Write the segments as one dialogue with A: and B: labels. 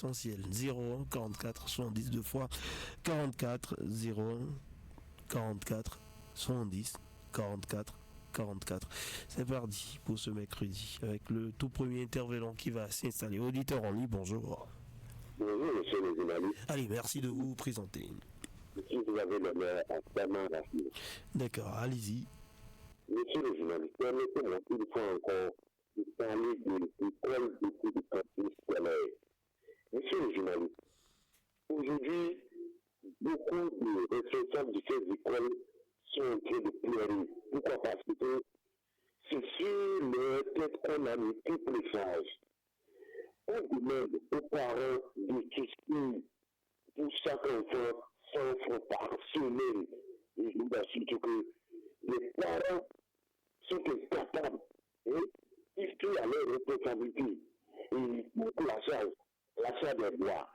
A: l'essentiel. 01 44 70 2 fois 44 01 44 70 44 44. C'est parti pour ce mercredi avec le tout premier intervenant qui va s'installer. Auditeur en ligne, bonjour.
B: Bonjour, monsieur le journaliste.
A: Allez, merci de vous présenter.
B: Si vous avez l'honneur à Fernand Raffier.
A: D'accord, allez-y.
B: Monsieur le journaliste, permettez-moi une fois encore de parler de l'école de campus scolaire. Monsieur le journaliste, aujourd'hui, beaucoup de responsables de ces écoles sont en train de pleurer. Pourquoi? Parce que c'est sur leur tête qu'on a mis toutes les charges. On demande aux parents de souscrire pour chaque enfant 100 francs par semaine. Et je vous assure que les parents sont incapables. Ils prennent à leur responsabilité. Et pour l'achat des bois,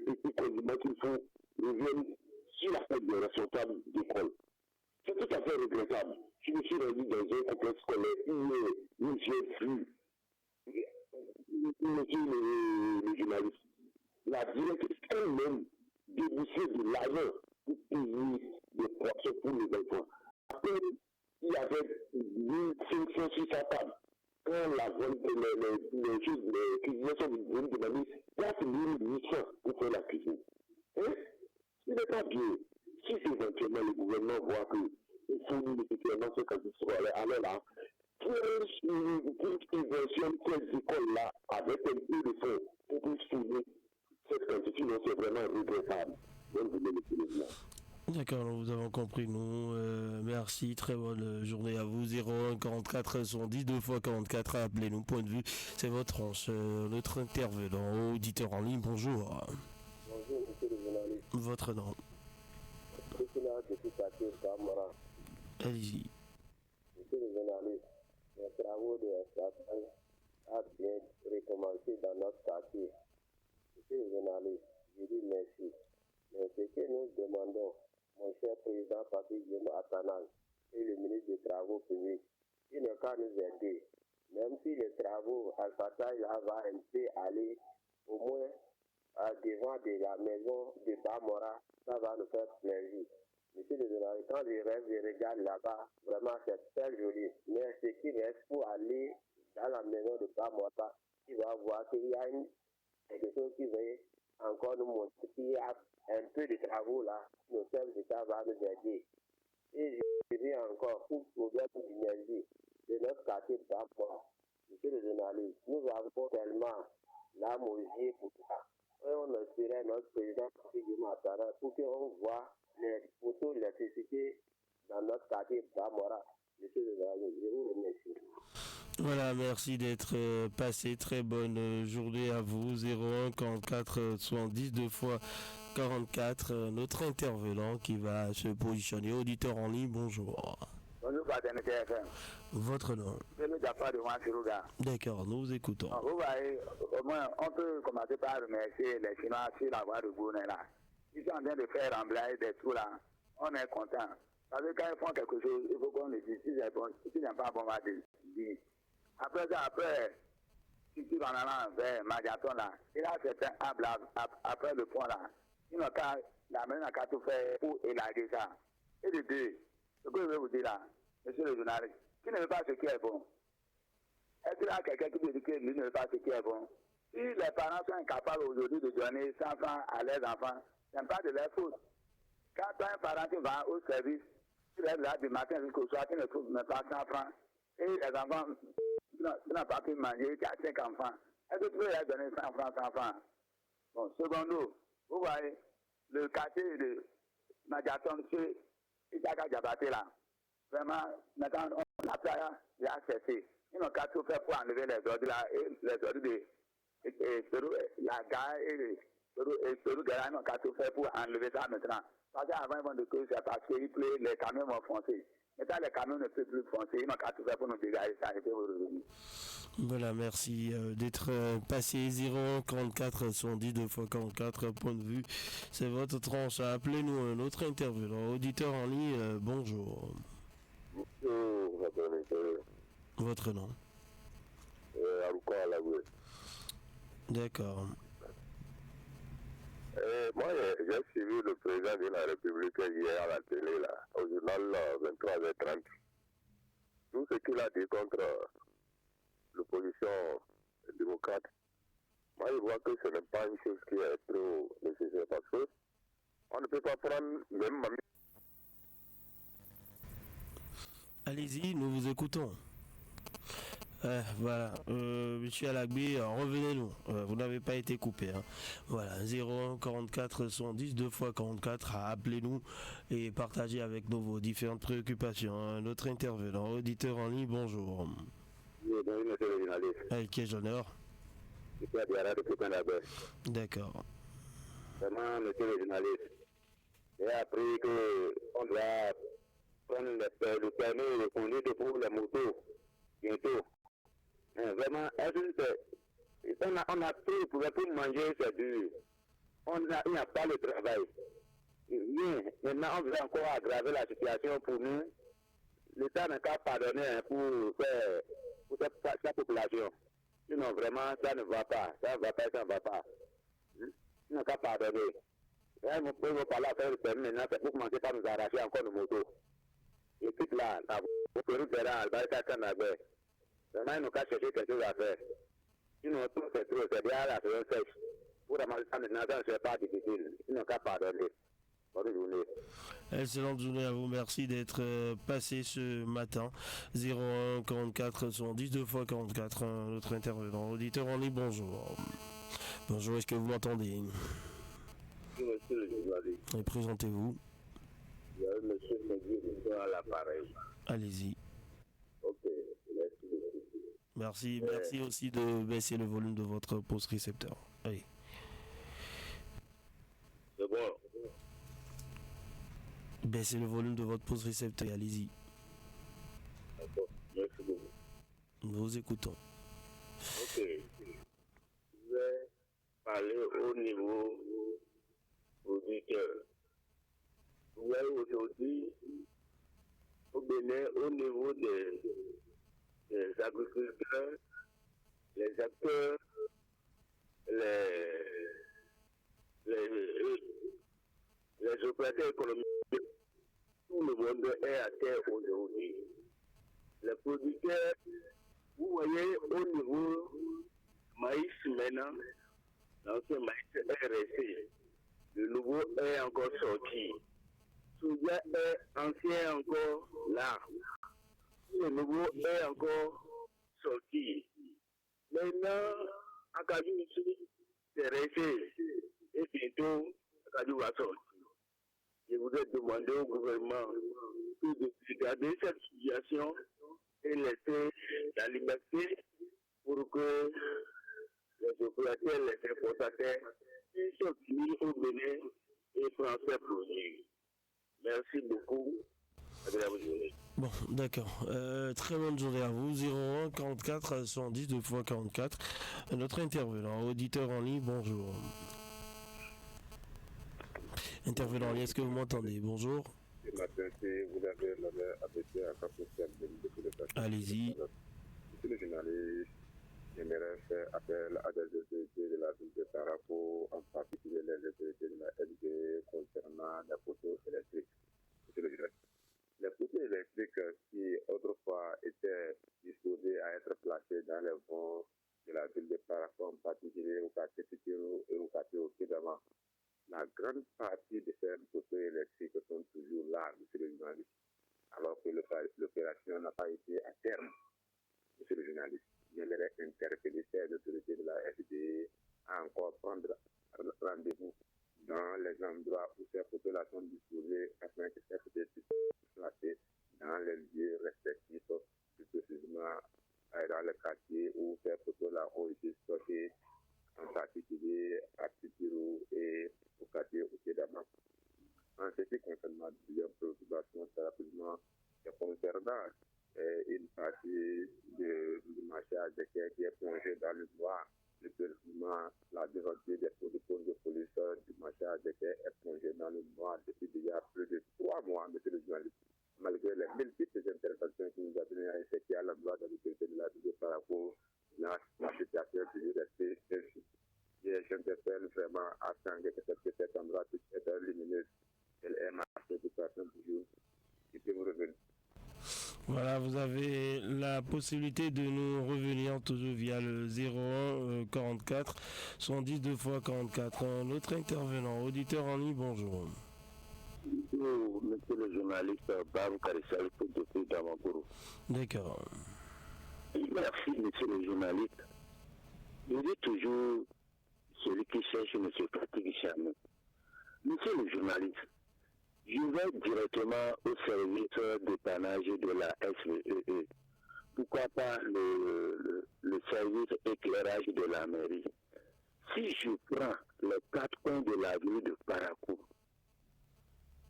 B: et puis qu'on qu'il faut revenir sur la tête des responsables d'école. C'est tout à fait regrettable. Je me suis rendu dans un complexe scolaire où j'ai vu, monsieur le journaliste, la directrice elle-même débourser de l'argent pour payer des poissons pour les enfants. Après, il y avait 1500 sur sa table. Quand la vente, les choses, les cuisiniers sont venus demander, place 1800 pour faire la cuisine. Ce n'est pas bien. Si éventuellement le gouvernement voit qu'il fournit effectivement ce campus scolaire, alors là, pour subventionner ces écoles-là avec un peu de fonds pour plus fournir cette quantité, non, c'est vraiment regrettable. Donc, vous le président.
A: D'accord, nous avons compris, nous. Merci, très bonne journée à vous. 01 44 70 2 fois 44, appelez-nous, point de vue. C'est votre tranche, notre intervenant, auditeur en ligne, bonjour.
B: Bonjour, monsieur le journaliste.
A: Votre nom. Allez-y.
B: Monsieur le journaliste, les travaux de l'extraction a bien recommencé dans notre quartier. Monsieur le journaliste, je dis merci. Mais ce que nous demandons, mon cher président Patrick Guillaume Attanal et le ministre des Travaux publics, il ne qu'à nous aider. Même si les travaux Al-Fatah va un peu aller au moins devant de la maison de Bamora, ça va nous faire plaisir. Monsieur le journaliste, quand je rêve, je regarde là-bas, vraiment c'est très joli. Mais ce qui reste pour aller dans la maison de Bamora, il va voir qu'il y a quelque chose qui va encore nous montrer qu'il y a un peu de travaux là, le chef d'État va nous aider. Et je dis encore, pour le problème d'énergie de notre quartier de Bamora, monsieur le journaliste, nous avons tellement la mosier pour ça. Et on espérait notre président pour qu'on voit les photos d'électricité dans notre quartier Bamora. Monsieur le journaliste, je vous remercie.
A: Voilà, merci d'être passé. Très bonne journée à vous. 01 44 70 2 fois 44. Notre intervenant qui va se positionner. Auditeur en ligne, bonjour.
B: Bonjour, Paternité FM.
A: Votre nom.
B: C'est le Jaffa de Wansiruga.
A: D'accord, nous vous écoutons.
B: Vous voyez, au moins, on peut commencer par remercier les Chinois sur la voie de Gournay là. Ils sont en train de faire remblayer des trous là. On est content. Parce que quand ils font quelque chose, il faut qu'on le dise. Si c'est n'aiment pas bon, on va dire. Après ça, si tu vas en allant vers Magaton là, il y a certains arbres après le pont là. Ils n'ont qu'à, la main n'a qu'à tout faire pour élaguer ça. Et de deux, ce que je veux vous dire là, monsieur le journaliste, qui ne veut pas ce qui est bon? Est-ce qu'il y a quelqu'un qui veut dire que lui ne veut pas ce qui est bon? Si les parents sont incapables aujourd'hui de donner 100 francs à leurs enfants, ce n'est pas de leur faute. Quand un parent qui va au service, il est là du matin jusqu'au soir, qui ne trouve même pas 100 francs, et les enfants n'ont pas pu manger, qui a 5 enfants, est-ce que tu peux leur donner 100 francs, 100 francs? Bon, secondo, vous voyez, le quartier de Magaton, c'est Isaka Diabaté là. Vraiment, maintenant, on a cessé. Ils n'ont qu'à tout faire pour enlever les ordures là, et les ordures de la gare et Pérou Gara, ils n'ont qu'à tout faire pour enlever ça maintenant. Parce qu'avant, ils vont dire que c'est parce qu'il pleut, les camions vont foncer. Maintenant, les camions ne peuvent plus foncer, ils n'ont qu'à tout faire pour nous dégager ça et puis vous revenir.
A: Voilà, merci d'être passé. 01 44 70 2 fois 44, point de vue. C'est votre tranche. Appelez-nous un autre intervenant. Auditeur en ligne, bonjour.
B: Bonjour,
A: Votre nom.
B: Aruka Alagoué.
A: D'accord.
C: j'ai suivi le président de la République hier à la télé, là, au journal 23h30. Tout ce qu'il a dit contre l'opposition démocrate, moi je vois que ce n'est pas une chose qui est trop nécessaire parce que on ne peut pas prendre même Mamie.
A: Allez-y, nous vous écoutons. Voilà, monsieur Alagbi, revenez-nous. Vous n'avez pas été coupé. Hein. Voilà, 01 44 110 2 fois 44. Appelez-nous et partagez avec nous vos différentes préoccupations. Hein. Notre intervenant, auditeur en ligne, bonjour.
C: Oui, bonjour, monsieur le journaliste.
A: Avec quel honneur?
C: Je suis à Diarra de Pékin-Labé.
A: D'accord.
C: Vraiment, monsieur le journaliste, j'ai appris qu'on doit prendre le permis de conduire pour les motos bientôt. Vraiment, on a tout pour manger, c'est dur. Il n'y a pas le travail. Rien. Maintenant, on veut encore aggraver la situation pour nous. L'État n'a qu'à pardonner pour sa population. Sinon, vraiment, ça ne va pas. Ça ne va pas, ça ne va pas. Il n'a qu'à pardonner. On peut parler à faire le permis maintenant, c'est pour commencer par nous arracher encore nos motos. Et puis là, vous pouvez faire un albarca canadien. Vraiment, il nous qu'à chercher quelque chose à faire. Sinon, tout c'est trop, c'est bien la saison sèche. Pour ramasser ça maintenant, ça ne serait pas difficile. Il n'a qu'à pardonner. Bonne journée.
A: Excellente journée à vous, merci d'être passé ce matin. 01 44 110 2 fois 44, notre intervenant. Auditeur en ligne, bonjour. Bonjour, est-ce que vous m'entendez?
C: Oui, monsieur le journaliste.
A: Et présentez-vous.
C: Il y a un monsieur qui est à l'appareil.
A: Allez-y.
C: Ok, merci beaucoup.
A: Merci aussi de baisser le volume de votre poste récepteur. Allez.
C: C'est bon.
A: Baissez le volume de votre poste récepteur, allez-y.
C: D'accord, merci beaucoup.
A: Nous vous écoutons.
C: Ok. Je vais parler au niveau auditeur. Vous voyez aujourd'hui, au Bénin, au niveau des agriculteurs, les acteurs, les opérateurs économiques, tout le monde est à terre aujourd'hui. Les producteurs, vous voyez au niveau maïs maintenant, l'ancien maïs est resté, le nouveau est encore sorti. Soja est ancien encore là, le nouveau est encore sorti. Maintenant, Akadou c'est resté et bientôt Akadou va sortir. Je voudrais demander au gouvernement de regarder cette situation et laisser la liberté pour que les opérateurs, les importateurs puissent venir au Bénin et prendre ces produits. Merci beaucoup. Agréable journée.
A: Bon, d'accord. Très bonne journée à vous. 01 44 110 2 fois 44. Notre intervenant, auditeur en ligne, bonjour. Intervenant en ligne, est-ce que vous m'entendez? Bonjour.
C: Ce matin, vous avez l'honneur avec un capitaine de
A: Allez-y.
C: Monsieur le journaliste, j'aimerais faire appel à des autorités de la ville de Tarapo, en particulier les autorités de la LG concernant les poteaux électriques. Monsieur le journaliste, les poteaux électriques qui autrefois étaient disposés à être placés dans les ponts de la ville de Tarapo, en particulier au quartier Pitiro et au quartier Okidama, la grande partie de ces poteaux électriques sont toujours là, monsieur le journaliste, alors que l'opération n'a pas été à terme. Monsieur le journaliste, j'aimerais interpeller ces autorités de la FDA à encore prendre rendez-vous dans les endroits où ces poteaux-là sont disposés afin que ces poteaux puissent placés dans les lieux respectifs, plus précisément dans le quartier où ces poteaux-là ont été stockés, en particulier à Pitiro et au quartier Okidama. En ce qui concerne ma deuxième préoccupation, c'est rapidement concernant une partie du marché à Djeké qui est plongé dans le noir. Le précisément, la devanture des pôles de police du marché à Djeké est plongée dans le noir depuis déjà plus de 3 mois, monsieur le journaliste. Malgré les multiples interventions qui nous a donné à effectuer à l'endroit de l'autorité de la ville de Paraco, la situation est toujours restée ainsi. J'interpelle afin que cet endroit puisse être lumineux. Elle est marquée de personnes toujours. Je peux vous revenir.
A: Voilà, vous avez la possibilité de nous revenir toujours via le 01 44 110 2 fois 44. Notre intervenant, auditeur en ligne, bonjour.
D: Bonjour, monsieur le journaliste Barou Karissal pour depuis Damagourou.
A: D'accord.
D: Merci, monsieur le journaliste. Je dis toujours, celui qui cherche ne se fatigue jamais. Monsieur le journaliste, je vais directement au service dépannage de la SVEE. Pourquoi pas le service éclairage de la mairie? Si je prends les 4 coins de la ville de Parakou,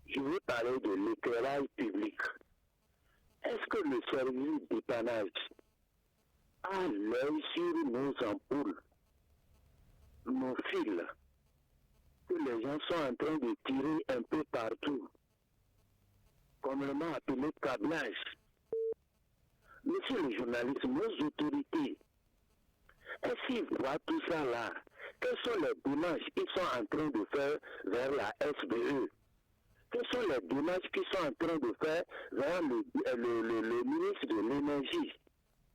D: je veux parler de l'éclairage public. Est-ce que le service dépannage a l'œil sur nos ampoules, nos fils, que les gens sont en train de tirer un peu partout, communément appelé câblage? Monsieur le journaliste, nos autorités, est-ce qu'ils voient tout ça là? Quelles sont les démarches qu'ils sont en train de faire vers la SBE? Quelles sont les démarches qu'ils sont en train de faire vers le ministre de l'énergie?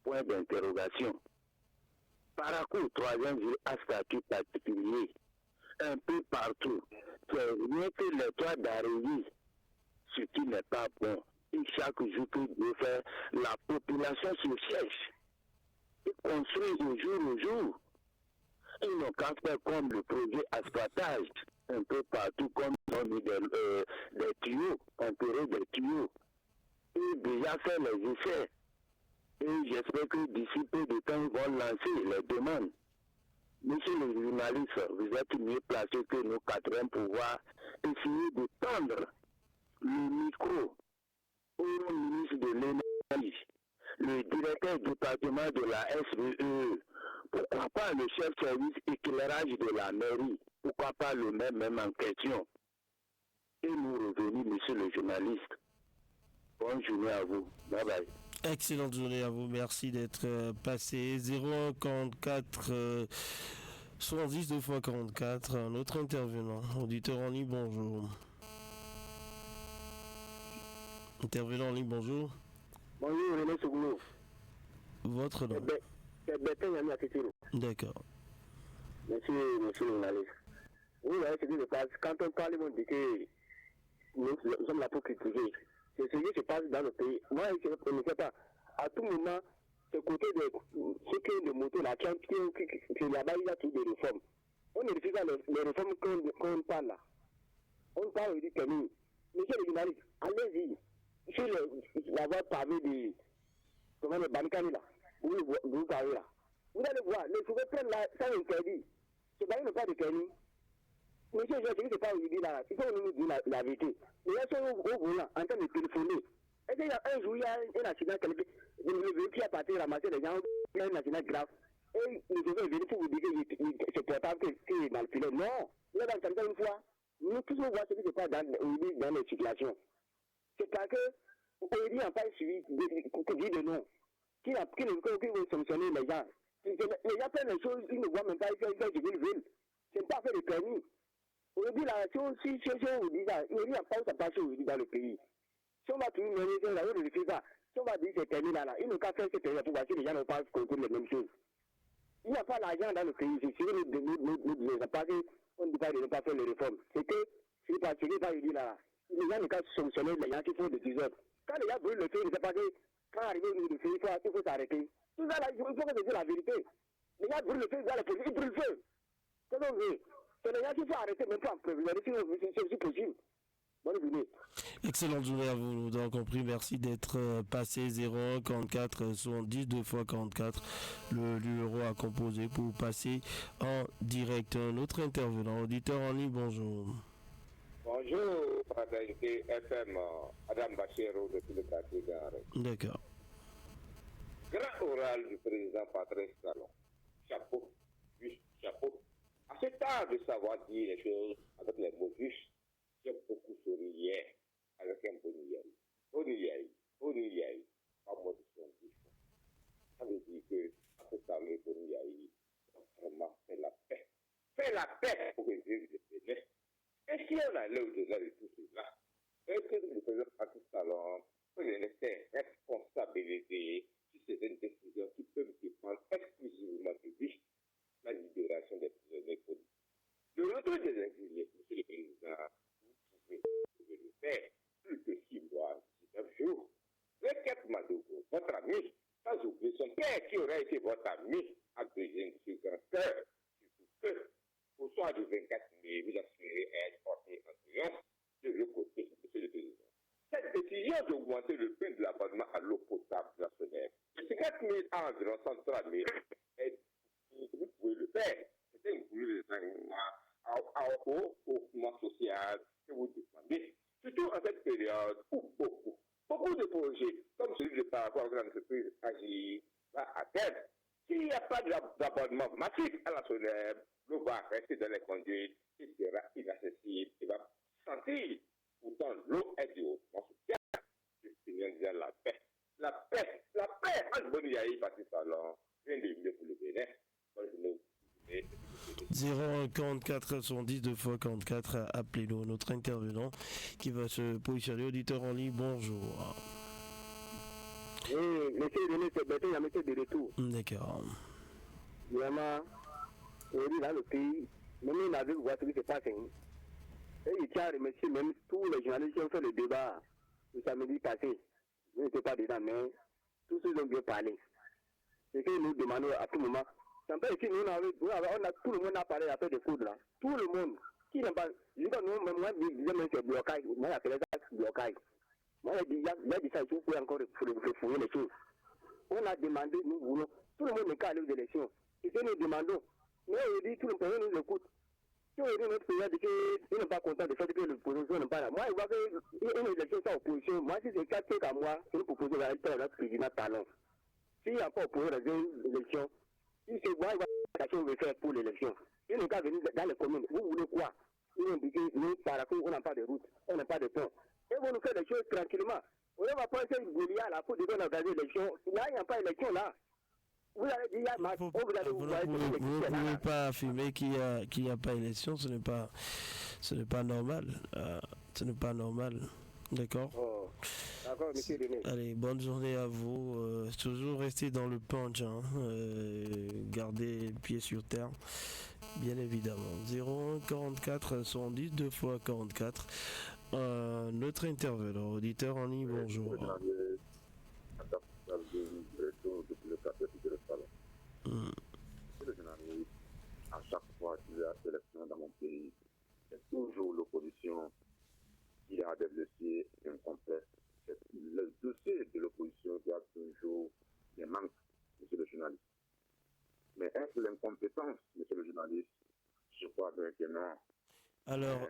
D: Point d'interrogation. Parakou, 3e ville à statut particulier, un peu partout. C'est rien que les toits d'arrivée, ce qui n'est pas bon. Et chaque jour que Dieu fait, la population se cherche et construit de jour au jour. Ils n'ont qu'à faire comme le projet asphaltage, un peu partout, comme ils ont mis des tuyaux, enterré des tuyaux. Et déjà fait les essais. Et j'espère que d'ici peu de temps, ils vont lancer les demandes. Monsieur le journaliste, vous êtes mieux placé que nous 4 pour pouvoir essayer de tendre le micro au ministre de l'énergie, le directeur du département de la SVE. Pourquoi pas le chef service éclairage de la mairie? Pourquoi pas le même en question? Et nous revenons, monsieur le journaliste. Bonne journée à vous. Bye bye.
A: Excellente journée à vous. Merci d'être passé. 01 44 70 2 fois 44. Un autre intervenant. Auditeur en ligne, bonjour. Intervenant en ligne, bonjour.
D: Bonjour, René Sougoulou.
A: Votre nom?
D: C'est Bertin Yami Atitiro.
A: D'accord.
D: Monsieur le journaliste. Vous voyez ce qui se passe. Quand on parle, on dit que nous sommes là pour critiquer. C'est ce qui se passe dans le pays. Moi, je ne sais pas. À tout moment, ce côté de ceux qui ont des motos là, qui là-bas, il y a toutes des réformes. On ne refuse pas les réformes qu'on parle là. On parle du permis. Monsieur le journaliste, allez-y. Sur la voie pavée de Banikani là, vous parlez là. Vous allez voir, les cheveux prennent là, ça interdit. Ce n'est pas de permis. Monsieur, je ne sais pas où il dit là, il faut nous dire la vérité. Les gens sont au volant, en train de téléphoner. Est-ce qu'il y a un jour, il y a un accident, le véhicule a parti ramasser les gens, il y a un accident grave. Et le chauffeur est venu pour vous dire que c'est portable qu'il est dans le filet. Non, il y a dans le une fois, nous tous on voit ce qui se passe dans les circulations. C'est parce que Oedi n'a pas suivi de nom. Qui veut sanctionner les gens. Les gens font les choses, ils ne voient même pas, ils font ce qu'ils veulent. Ce n'est pas fait de permis. Aujourd'hui, là, si on dit ça, il n'y a pas où ça passe aujourd'hui dans le pays. Si on va tout mener, là, on ne fait pas. Si on va dire que c'est permis là, il ne faut pas faire ce permis pour voir si les gens ne pas contrôler les mêmes choses. Il n'y a pas d'argent dans le pays. C'est sûr que nous disons pas qu'on ne dit pas de ne pas faire les réformes. C'est que, ce n'est pas dit là. Les gens ne peuvent pas sanctionner les gens qui font des désordres. Quand les gens brûlent le feu, c'est pas que quand arrivé au niveau du feu, il faut s'arrêter. Tout ça là, il faut que je dise la vérité. Les gens brûlent le feu, ils brûlent le feu. C'est donc vrai. C'est les gens qui faut arrêter, même pas en prévenir, c'est possible. Bonne journée.
A: Excellente journée à vous, nous avons compris. Merci d'être passé 01 44 70 2 fois 44. Le numéro à composer pour passer en direct. Notre intervenant, auditeur en ligne, bonjour.
C: Bonjour, fraternité FM, Adam Bachero depuis le quartier d'Arrêt.
A: D'accord.
C: Grand oral du président Patrice Talon. Chapeau, juste chapeau. À ce temps de savoir dire les choses avec les mots justes, j'ai beaucoup souri hier avec un bon niaï. Pas moi de son discours. Ça veut dire que, à ce temps, le bon niaï, vraiment, c'est la paix. faire la paix pour résoudre le Bénin. Et si on allait au-delà de tout cela, est-ce que le président Patrice Talon peut laisser responsabilité sur certaines décisions qui peuvent dépendre exclusivement de lui, la libération des prisonniers politiques? Le retour des exilés, monsieur le président, vous pouvez le faire plus que 6 mois, 19 jours. Requête Madogo, votre ami, sans oublier son père qui aurait été votre ami, a besoin de ce grand cœur, au soir du 24 mai, vous assurez être porté en triomphe de l'autre côté, monsieur le président. Cette décision d'augmenter le prix de l'abonnement à l'eau potable nationale, de 50 000 à environ 103 000, vous pouvez le faire. C'est un bruit de au mouvement social que vous demandez. Surtout en cette période où beaucoup de projets, comme celui de par rapport à l'entreprise Agir, va à terme. S'il n'y a pas d'abonnement massif à la solaire, l'eau va rester dans les conduites et sera inaccessible et va sentir. Pourtant, l'eau est du hautement social. Je finis en disant la paix. La paix entre Boniaï et Patrice Talon, rien de mieux pour le Bénin.
A: 044 70 2 fois 44, appelez-nous notre intervenant qui va se positionner. Auditeur en ligne, bonjour.
E: Oui, monsieur René, c'est Bertrand, il y a monsieur de retour.
A: D'accord.
E: Vraiment, aujourd'hui, dans le pays, même on a vu voir ce qui se passe. Et il tient à remercier même tous les journalistes qui ont fait le débat le samedi passé. Je n'étais pas dedans, mais tous ceux qui ont bien parlé. C'est que nous demandons à tout moment. C'est pas ici, on a tout le monde a parlé après des coups là. Tout le monde. Qui n'a pas. Je dis, moi, je disais, c'est blocage. Moi, j'ai fait ça, blocage. Moi, il y a dit ça, il faut encore fouiller les choses. On a demandé, nous voulons. Tout le monde n'est qu'à aller aux élections. Et que nous demandons. Mais on dit, tout le monde nous écoute. Si on dit notre président dit qu'il n'est pas content de faire que l'opposition n'est pas là. Moi, je vois qu'une élection sans opposition, moi, si c'est 4 trucs à moi, c'est une proposition à notre président Talon. S'il n'y a pas opposé dans une élection, si c'est moi, il va faire pour l'élection. Il n'est qu'à venir dans les communes. Vous voulez quoi? Ils ont dit que nous, par rapport, on n'a pas de route, on n'a pas de pont. Et vous nous faites des choses tranquillement. On va penser une Goliath là pour dire qu'on a gagné l'élection. Là, il n'y a pas d'élection là. Vous avez dit, il y a
A: vous ne pouvez pas affirmer qu'il n'y a pas d'élection, ce n'est pas normal. Ce n'est pas normal. D'accord.
E: Oh. D'accord, monsieur René.
A: Allez, bonne journée à vous. Toujours rester dans le punch, hein. Gardez les pieds sur terre, bien évidemment. 01 44 110 2 fois 44. Notre intervenant, auditeur en ligne, bonjour.
C: À chaque fois qu'il y a élection dans mon pays, c'est toujours l'opposition qui a des dossiers incomplets. C'est le dossier de l'opposition qui a toujours des manques, monsieur le journaliste. Mais est-ce l'incompétence, monsieur le journaliste? Je crois bien que non.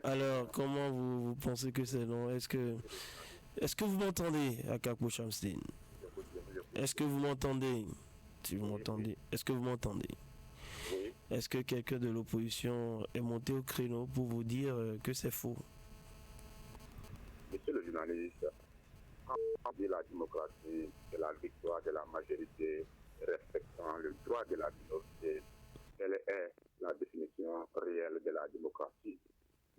A: Alors, comment vous pensez que c'est non? Est-ce que vous m'entendez, Akapo Shamstin? Est-ce que vous m'entendez? Si vous m'entendez, est-ce que vous m'entendez?
C: Oui.
A: Est-ce que quelqu'un de l'opposition est monté au créneau pour vous dire que c'est faux?
C: Monsieur le journaliste, quand on dit la démocratie, c'est la victoire de la majorité respectant le droit de la minorité. Telle est la définition réelle de la démocratie.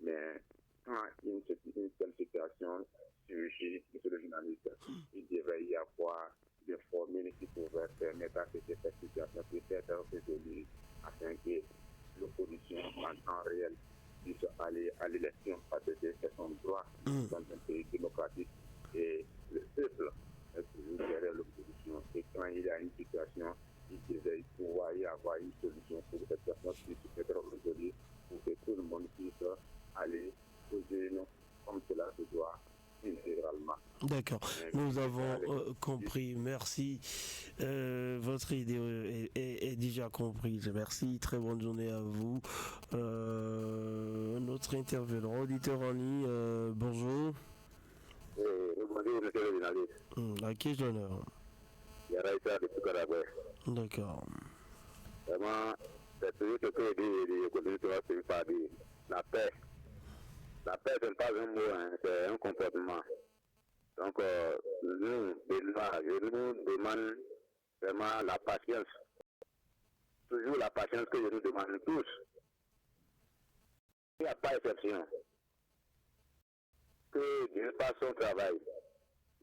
C: Mais quand une telle situation surgit, monsieur le journaliste, il devrait y avoir des formules qui pourraient permettre à cette situation puisse être résolue afin que l'opposition en temps réel puisse aller à l'élection parce que c'est son droit dans un pays démocratique et le peuple est toujours derrière l'opposition. Et quand il y a une situation, il devait pouvoir y avoir une solution pour que cette situation puisse être résolue pour que tout le monde puisse aller poser comme cela se doit intégralement.
A: D'accord, nous avons compris, merci. Votre idée est déjà comprise, merci, très bonne journée à vous. Notre intervenant, auditeur en ligne, bonjour.
C: Bonjour, monsieur le journaliste.
A: À qui j'ai l'honneur?
C: Il y a Raïssa de Poukarabé.
A: D'accord.
C: Vraiment, c'est toujours ce que les économistes se pas dire. La paix. La paix, ce n'est pas un mot, hein, c'est un comportement. Donc, nous, je nous demande vraiment la patience. Toujours la patience que je nous demande tous.
D: il n'y a pas d'exception. Que Dieu fasse son travail.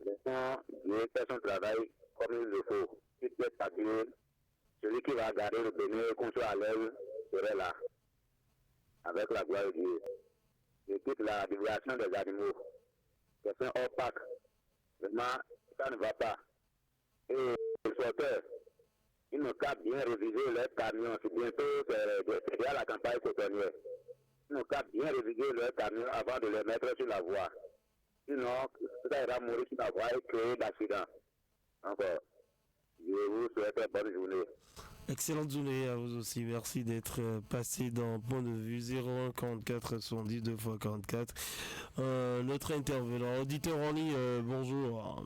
D: Laissons Dieu faire son travail comme il le faut. Si tu es stable, celui qui va garder le Bénin contre à l'aise serait là, avec la gloire de Dieu. Et toute la divulgation des animaux, c'est un opaque. Vraiment, ça ne va pas. Et les sorteurs, ils n'ont qu'à bien réviser leurs camions. C'est bientôt, c'est déjà la campagne cotonnière. Ils n'ont qu'à bien réviser leurs camions avant de les mettre sur la voie. Sinon, ça ira mourir sur la voie et créer d'accidents. Encore, je vous souhaite une bonne journée.
A: Excellente journée à vous aussi. Merci d'être passé dans Point de vue 01 44 70 2 x 44. Notre intervenant, auditeur en ligne, bonjour.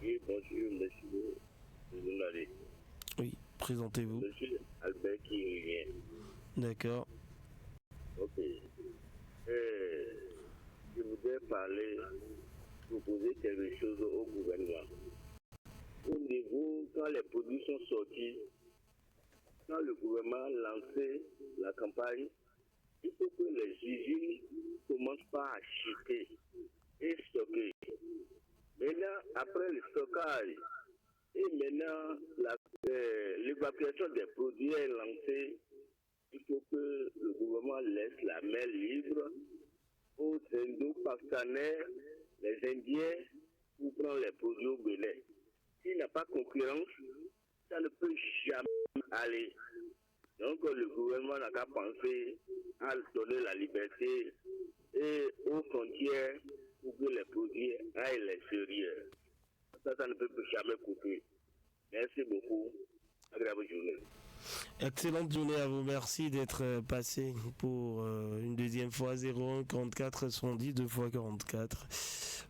F: Oui, bonjour, monsieur le journaliste.
A: Oui, présentez-vous.
F: Monsieur Albert Kirien.
A: D'accord.
F: Ok. Je voudrais proposer quelque chose au gouvernement. Au niveau, quand les produits sont sortis, quand le gouvernement lançait la campagne, il faut que les usines commencent par acheter et stocker. Maintenant, après le stockage, et maintenant l'évacuation des produits est lancée, il faut que le gouvernement laisse la main libre aux Indo-Pakistanais, les Indiens, pour prendre les produits au Bénin. S'il n'y a pas de concurrence, ça ne peut jamais aller. Donc le gouvernement n'a qu'à penser à donner la liberté et aux frontières pour que les produits aillent à l'extérieur. Ça ne peut jamais coûter. Merci beaucoup. Agréable journée.
A: Excellente journée à vous. Merci d'être passé pour une deuxième fois 01 44 70 2 x 44.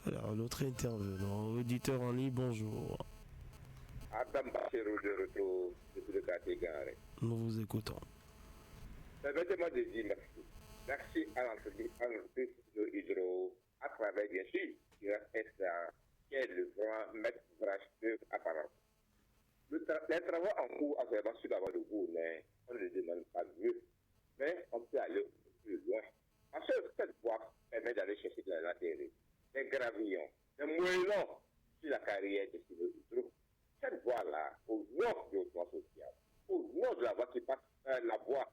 A: Alors, l'autre intervenant, auditeur en ligne, bonjour.
C: Adam Bachero de retour depuis le quartier Garé.
A: Nous vous écoutons.
C: Permettez-moi de dire merci. Merci à l'entreprise de Hydro, à travers, bien sûr, IRSA, qui est le grand maître d'ouvrage de apparence. Les travaux en cours actuellement sur la voie de Gournay, on ne demande pas mieux, mais on peut aller plus loin. Parce que cette voie permet d'aller chercher de la latérite, des gravillons, des moellons sur la carrière de Hydro. Cette voie-là, au nom du droit social, au nom de la voie qui passe, la voie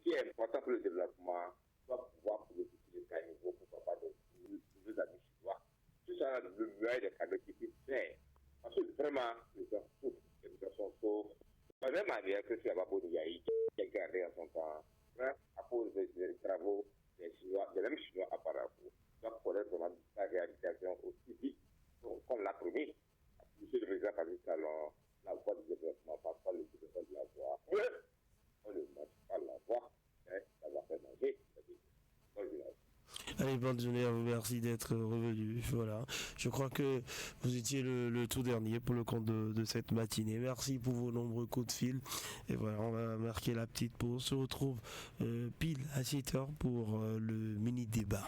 C: qui est importante pour le développement, doit pouvoir bénéficier d'un niveau, pourquoi pas de nos amis chinois. Tout ça, le meilleur des cadeaux qui puissent faire. Parce que vraiment, les gens souffrent, les gens sont saufs. De la même manière que sur la voie Boniaï, qui est gardé en son temps, à cause des travaux des Chinois, des mêmes Chinois apparemment, doit connaître vraiment sa réalisation aussi vite qu'on l'a promis. Monsieur le Président, par exemple, la voie du développement, pas le développement de la voie. On ne mange pas la voie, hein, ça va faire manger.
A: Allez, bonne journée à vous, merci d'être revenu. Voilà, je crois que vous étiez le tout dernier pour le compte de cette matinée. Merci pour vos nombreux coups de fil. Et voilà, on va marquer la petite pause. On se retrouve pile à 7h pour le mini débat.